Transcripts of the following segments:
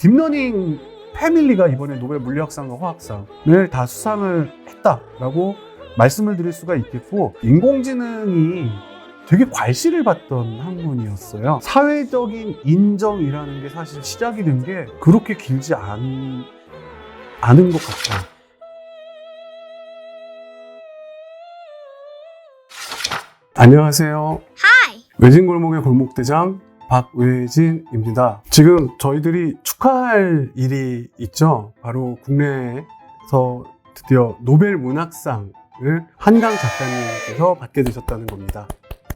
딥러닝 패밀리가 이번에 노벨 물리학상과 화학상을 다 수상을 했다라고 말씀을 드릴 수가 있겠고, 인공지능이 되게 괄시를 받던 학문이었어요. 사회적인 인정이라는 게 사실 시작이 된 게 그렇게 길지 않은 것 같아요. 안녕하세요. 외진골목의 골목대장 박외진입니다. 지금 저희들이 축하할 일이 있죠. 바로 국내에서 드디어 노벨 문학상을 한강 작가님께서 받게 되셨다는 겁니다.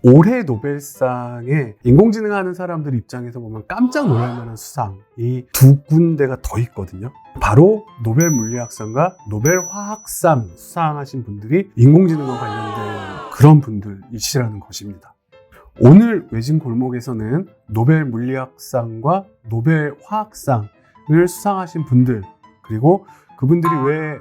올해 노벨상에 인공지능 하는 사람들 입장에서 보면 깜짝 놀랄 만한 수상이 두 군데가 더 있거든요. 바로 노벨 물리학상과 노벨 화학상 수상하신 분들이 인공지능과 관련된 그런 분들이시라는 것입니다. 오늘 외진 골목에서는 노벨 물리학상과 노벨 화학상을 수상하신 분들, 그리고 그분들이 왜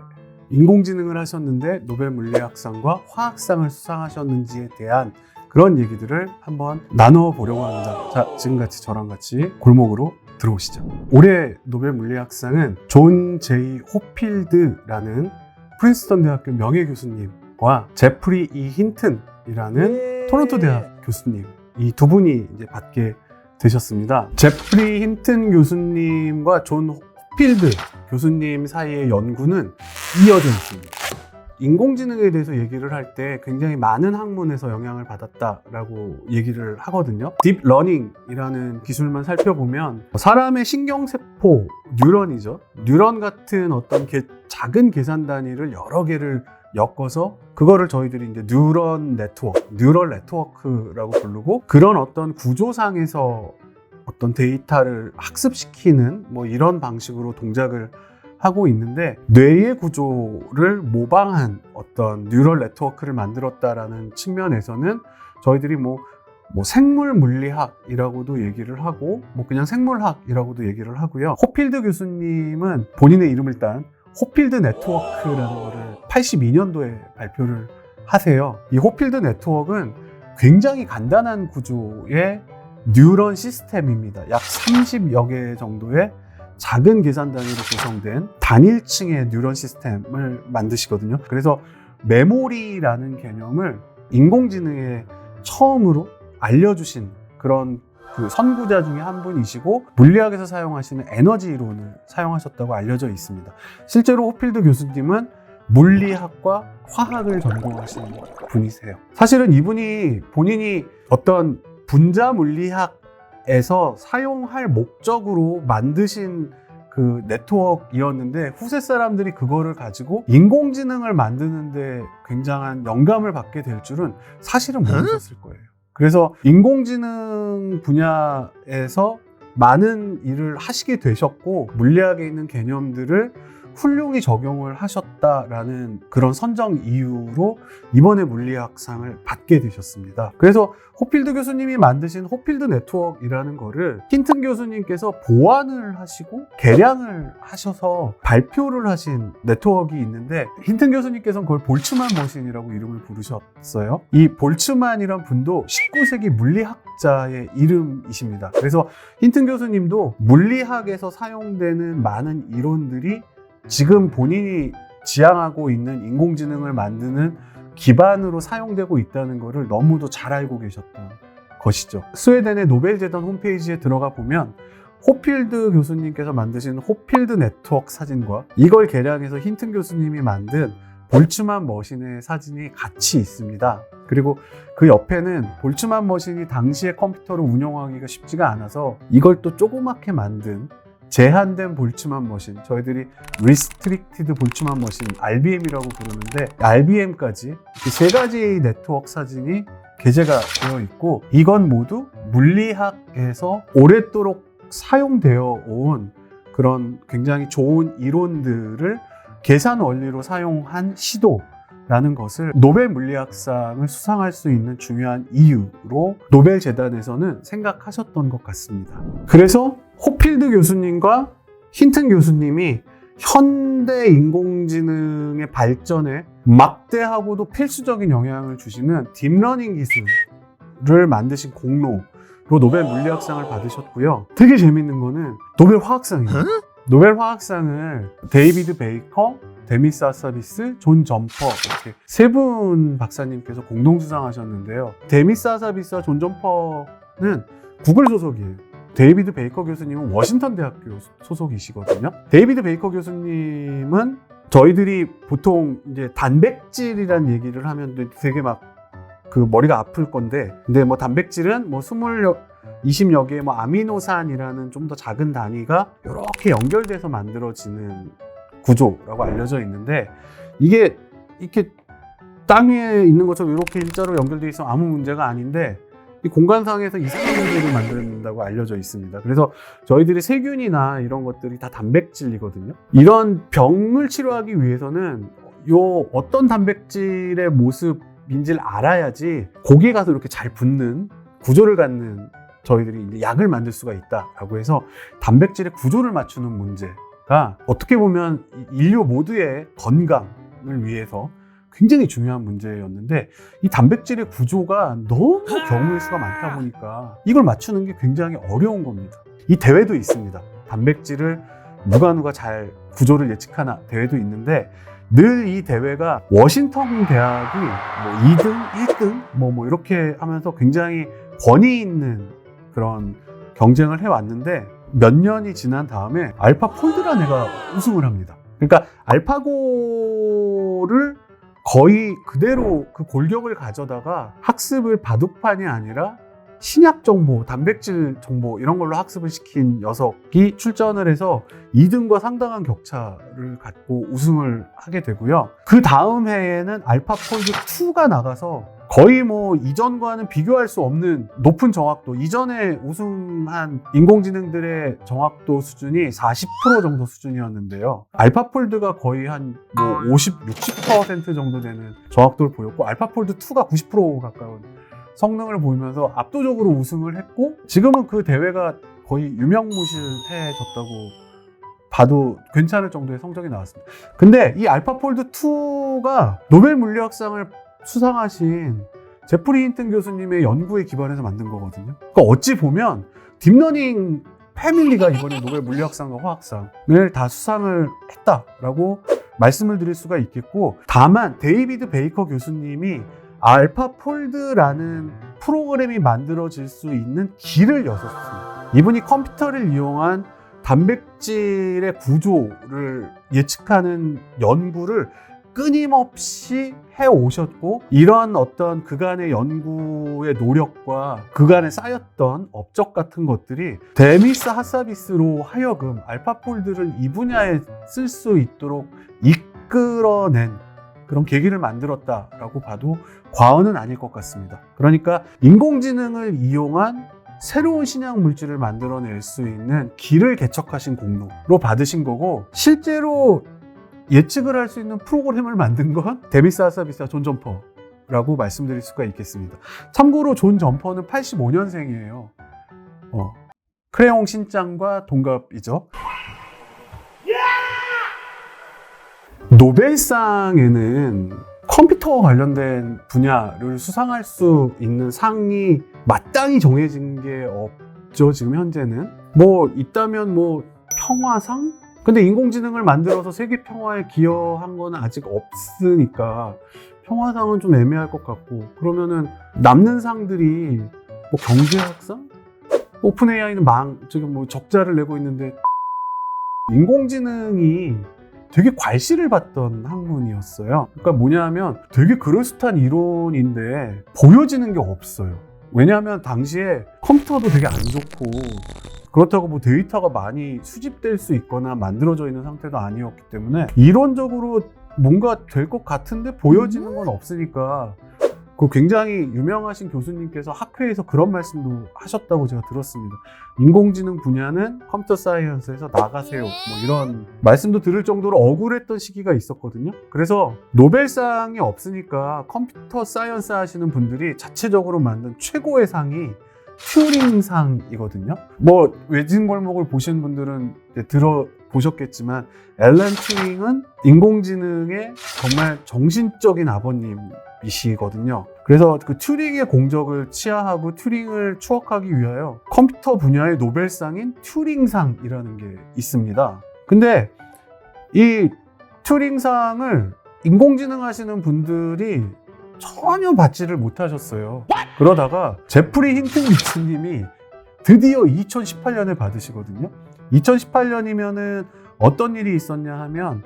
인공지능을 하셨는데 노벨 물리학상과 화학상을 수상하셨는지에 대한 그런 얘기들을 한번 나눠보려고 합니다. 자, 지금 같이 저랑 같이 골목으로 들어오시죠. 올해 노벨 물리학상은 존 제이 호필드라는 프린스턴 대학교 명예교수님과 제프리 이 힌튼이라는 토론토 대학 교수님, 이 두 분이 이제 받게 되셨습니다. 제프리 힌튼 교수님과 존 호필드 교수님 사이의 연구는 이어져 있습니다. 인공지능에 대해서 얘기를 할 때 굉장히 많은 학문에서 영향을 받았다라고 얘기를 하거든요. 딥러닝이라는 기술만 살펴보면 사람의 신경세포, 뉴런이죠. 뉴런 같은 어떤 작은 계산 단위를 여러 개를 엮어서 그거를 저희들이 이제 뉴럴 네트워크라고 부르고, 그런 어떤 구조상에서 어떤 데이터를 학습시키는 뭐 이런 방식으로 동작을 하고 있는데, 뇌의 구조를 모방한 어떤 뉴럴 네트워크를 만들었다라는 측면에서는 저희들이 뭐 생물 물리학이라고도 얘기를 하고, 뭐 그냥 생물학이라고도 얘기를 하고요. 호필드 교수님은 본인의 이름을 딴 호필드 네트워크라는 거를 82년도에 발표를 하세요. 이 호필드 네트워크는 굉장히 간단한 구조의 뉴런 시스템입니다. 약 30여 개 정도의 작은 계산 단위로 구성된 단일층의 뉴런 시스템을 만드시거든요. 그래서 메모리라는 개념을 인공지능에 처음으로 알려주신 그런 그 선구자 중에 한 분이시고, 물리학에서 사용하시는 에너지 이론을 사용하셨다고 알려져 있습니다. 실제로 호필드 교수님은 물리학과 화학을 전공하신 분이세요. 사실은 이분이 본인이 어떤 분자 물리학에서 사용할 목적으로 만드신 그 네트워크이었는데, 후세 사람들이 그거를 가지고 인공지능을 만드는데 굉장한 영감을 받게 될 줄은 사실은 모르셨을 거예요. 그래서 인공지능 분야에서 많은 일을 하시게 되셨고, 물리학에 있는 개념들을 훌륭히 적용을 하셨다라는 그런 선정 이유로 이번에 물리학상을 받게 되셨습니다. 그래서 호필드 교수님이 만드신 호필드 네트워크이라는 거를 힌튼 교수님께서 보완을 하시고 개량을 하셔서 발표를 하신 네트워크가 있는데, 힌튼 교수님께서는 그걸 볼츠만 머신이라고 이름을 부르셨어요. 이 볼츠만이란 분도 19세기 물리학자의 이름이십니다. 그래서 힌튼 교수님도 물리학에서 사용되는 많은 이론들이 지금 본인이 지향하고 있는 인공지능을 만드는 기반으로 사용되고 있다는 것을 너무도 잘 알고 계셨던 것이죠. 스웨덴의 노벨재단 홈페이지에 들어가 보면 호필드 교수님께서 만드신 호필드 네트워크 사진과 이걸 개량해서 힌튼 교수님이 만든 볼츠만 머신의 사진이 같이 있습니다. 그리고 그 옆에는 볼츠만 머신이 당시에 컴퓨터를 운영하기가 쉽지가 않아서 이걸 또 조그맣게 만든 제한된 볼츠만 머신, 저희들이 Restricted 볼츠만 머신, RBM이라고 부르는데, RBM까지 이 세 가지의 네트워크 사진이 게재가 되어 있고, 이건 모두 물리학에서 오랫도록 사용되어 온 그런 굉장히 좋은 이론들을 계산 원리로 사용한 시도라는 것을 노벨 물리학상을 수상할 수 있는 중요한 이유로 노벨 재단에서는 생각하셨던 것 같습니다. 그래서 호필드 교수님과 힌튼 교수님이 현대 인공지능의 발전에 막대하고도 필수적인 영향을 주시는 딥러닝 기술을 만드신 공로 노벨 물리학상을 받으셨고요. 되게 재밌는 거는 노벨 화학상이에요. 노벨 화학상을 데이비드 베이커, 데미스 하사비스, 존 점퍼 이렇게 세 분 박사님께서 공동 수상하셨는데요. 데미스 하사비스와 존 점퍼는 구글 소속이에요. 데이비드 베이커 교수님은 워싱턴 대학교 소속이시거든요. 데이비드 베이커 교수님은 저희들이 보통 이제 단백질이란 얘기를 하면 되게 막 그 머리가 아플 건데, 근데 뭐 단백질은 뭐 20여 개의 뭐 아미노산이라는 좀 더 작은 단위가 이렇게 연결돼서 만들어지는 구조라고 알려져 있는데, 이게 이렇게 땅에 있는 것처럼 이렇게 일자로 연결돼 있으면 아무 문제가 아닌데 이 공간상에서 이상한 문제를 만든다고 알려져 있습니다. 그래서 저희들이 세균이나 이런 것들이 다 단백질이거든요. 이런 병을 치료하기 위해서는 요 어떤 단백질의 모습인지를 알아야지 고기에 가서 이렇게 잘 붙는 구조를 갖는 저희들이 이제 약을 만들 수가 있다라고 해서 단백질의 구조를 맞추는 문제가 어떻게 보면 인류 모두의 건강을 위해서 굉장히 중요한 문제였는데, 이 단백질의 구조가 너무 경우의 수가 많다 보니까 이걸 맞추는 게 굉장히 어려운 겁니다. 이 대회도 있습니다. 단백질을 누가 잘 구조를 예측하나 대회도 있는데, 늘 이 대회가 워싱턴 대학이 뭐 2등, 1등 뭐 이렇게 하면서 굉장히 권위 있는 그런 경쟁을 해왔는데, 몇 년이 지난 다음에 알파폴드라는 애가 우승을 합니다. 그러니까 알파고를 거의 그대로 그 골격을 가져다가 학습을 바둑판이 아니라 신약 정보, 단백질 정보 이런 걸로 학습을 시킨 녀석이 출전을 해서 2등과 상당한 격차를 갖고 우승을 하게 되고요. 그 다음 해에는 알파폴드 2가 나가서 거의 뭐 이전과는 비교할 수 없는 높은 정확도, 이전에 우승한 인공지능들의 정확도 수준이 40% 정도 수준이었는데요. 알파폴드가 거의 한 뭐 50, 60% 정도 되는 정확도를 보였고, 알파폴드 2가 90% 가까운 성능을 보이면서 압도적으로 우승을 했고, 지금은 그 대회가 거의 유명무실해졌다고 봐도 괜찮을 정도의 성적이 나왔습니다. 근데 이 알파폴드 2가 노벨 물리학상을 수상하신 제프리 힌튼 교수님의 연구에 기반해서 만든 거거든요. 그러니까 어찌 보면 딥러닝 패밀리가 이번에 노벨 물리학상과 화학상을 다 수상을 했다라고 말씀을 드릴 수가 있겠고, 다만 데이비드 베이커 교수님이 알파폴드라는 프로그램이 만들어질 수 있는 길을 여셨습니다. 이분이 컴퓨터를 이용한 단백질의 구조를 예측하는 연구를 끊임없이 해오셨고, 이런 어떤 그간의 연구의 노력과 그간에 쌓였던 업적 같은 것들이 데미스 하사비스로 하여금 알파폴드를 이 분야에 쓸 수 있도록 이끌어낸 그런 계기를 만들었다라고 봐도 과언은 아닐 것 같습니다. 그러니까 인공지능을 이용한 새로운 신약 물질을 만들어낼 수 있는 길을 개척하신 공로로 받으신 거고, 실제로 예측을 할 수 있는 프로그램을 만든 건 데미스 하사비스와 존 점퍼라고 말씀드릴 수가 있겠습니다. 참고로 존 점퍼는 85년생이에요. 크레용 신짱과 동갑이죠. 노벨상에는 컴퓨터 관련된 분야를 수상할 수 있는 상이 마땅히 정해진 게 없죠. 지금 현재는 뭐 있다면 뭐 평화상? 근데 인공지능을 만들어서 세계 평화에 기여한 거는 아직 없으니까 평화상은 좀 애매할 것 같고, 그러면은 남는 상들이 뭐 경제학상? 오픈 AI는 지금 뭐 적자를 내고 있는데, 인공지능이 되게 괄시를 받던 학문이었어요. 그러니까 뭐냐면 되게 그럴듯한 이론인데 보여지는 게 없어요. 왜냐하면 당시에 컴퓨터도 되게 안 좋고, 그렇다고 뭐 데이터가 많이 수집될 수 있거나 만들어져 있는 상태도 아니었기 때문에 이론적으로 뭔가 될 것 같은데 보여지는 건 없으니까, 그 굉장히 유명하신 교수님께서 학회에서 그런 말씀도 하셨다고 제가 들었습니다. 인공지능 분야는 컴퓨터 사이언스에서 나가세요, 뭐 이런 말씀도 들을 정도로 억울했던 시기가 있었거든요. 그래서 노벨상이 없으니까 컴퓨터 사이언스 하시는 분들이 자체적으로 만든 최고의 상이 튜링상이거든요. 뭐 외진골목을 보신 분들은 들어보셨겠지만, 앨런 튜링은 인공지능의 정말 정신적인 아버님이었어요. 사람이시거든요. 그래서 그 튜링의 공적을 치하하고 튜링을 추억하기 위하여 컴퓨터 분야의 노벨상인 튜링상이라는 게 있습니다. 근데 이 튜링상을 인공지능 하시는 분들이 전혀 받지를 못하셨어요. 그러다가 제프리 힌튼 교수님이 드디어 2018년에 받으시거든요. 2018년이면은 어떤 일이 있었냐 하면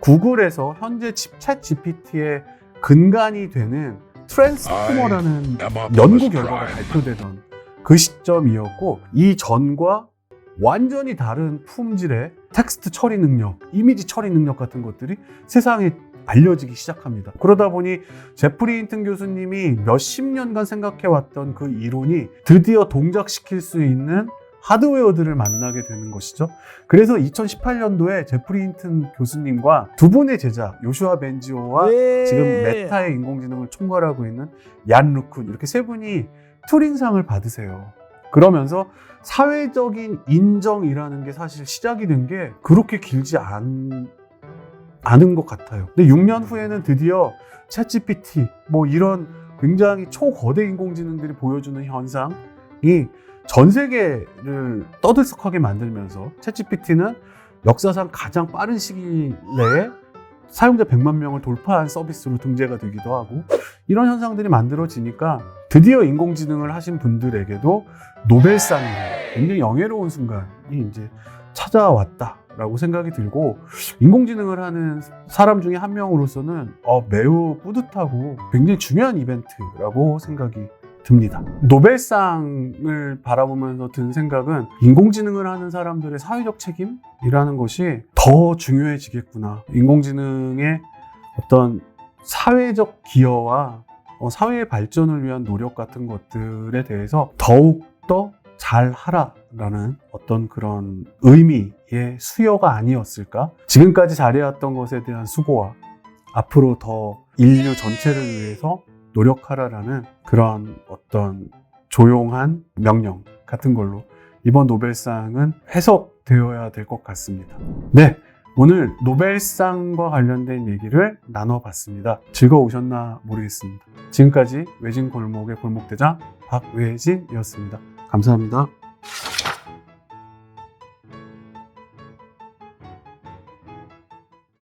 구글에서 현재 챗 GPT의 근간이 되는 트랜스포머라는 연구 결과가 발표되던 그 시점이었고, 이 전과 완전히 다른 품질의 텍스트 처리 능력, 이미지 처리 능력 같은 것들이 세상에 알려지기 시작합니다. 그러다 보니 제프리 힌튼 교수님이 몇십 년간 생각해왔던 그 이론이 드디어 동작시킬 수 있는 하드웨어들을 만나게 되는 것이죠. 그래서 2018년도에 제프리 힌튼 교수님과 두 분의 제자 요슈아 벤지오와 지금 메타의 인공지능을 총괄하고 있는 얀 루쿤, 이렇게 세 분이 튜링상을 받으세요. 그러면서 사회적인 인정이라는 게 사실 시작이 된 게 그렇게 길지 않은 것 같아요. 근데 6년 후에는 드디어 챗GPT, 뭐 이런 굉장히 초거대 인공지능들이 보여주는 현상이 전 세계를 떠들썩하게 만들면서 챗GPT는 역사상 가장 빠른 시기 내에 사용자 100만 명을 돌파한 서비스로 등재가 되기도 하고, 이런 현상들이 만들어지니까 드디어 인공지능을 하신 분들에게도 노벨상이 굉장히 영예로운 순간이 이제 찾아왔다라고 생각이 들고, 인공지능을 하는 사람 중에 한 명으로서는 매우 뿌듯하고 굉장히 중요한 이벤트라고 생각이 듭니다. 노벨상을 바라보면서 든 생각은 인공지능을 하는 사람들의 사회적 책임이라는 것이 더 중요해지겠구나. 인공지능의 어떤 사회적 기여와 사회의 발전을 위한 노력 같은 것들에 대해서 더욱더 잘 하라라는 어떤 그런 의미의 수여가 아니었을까? 지금까지 잘해왔던 것에 대한 수고와 앞으로 더 인류 전체를 위해서 노력하라라는 그런 어떤 조용한 명령 같은 걸로 이번 노벨상은 해석되어야 될 것 같습니다. 네, 오늘 노벨상과 관련된 얘기를 나눠봤습니다. 즐거우셨나 모르겠습니다. 지금까지 외진 골목의 골목대장 박외진이었습니다. 감사합니다.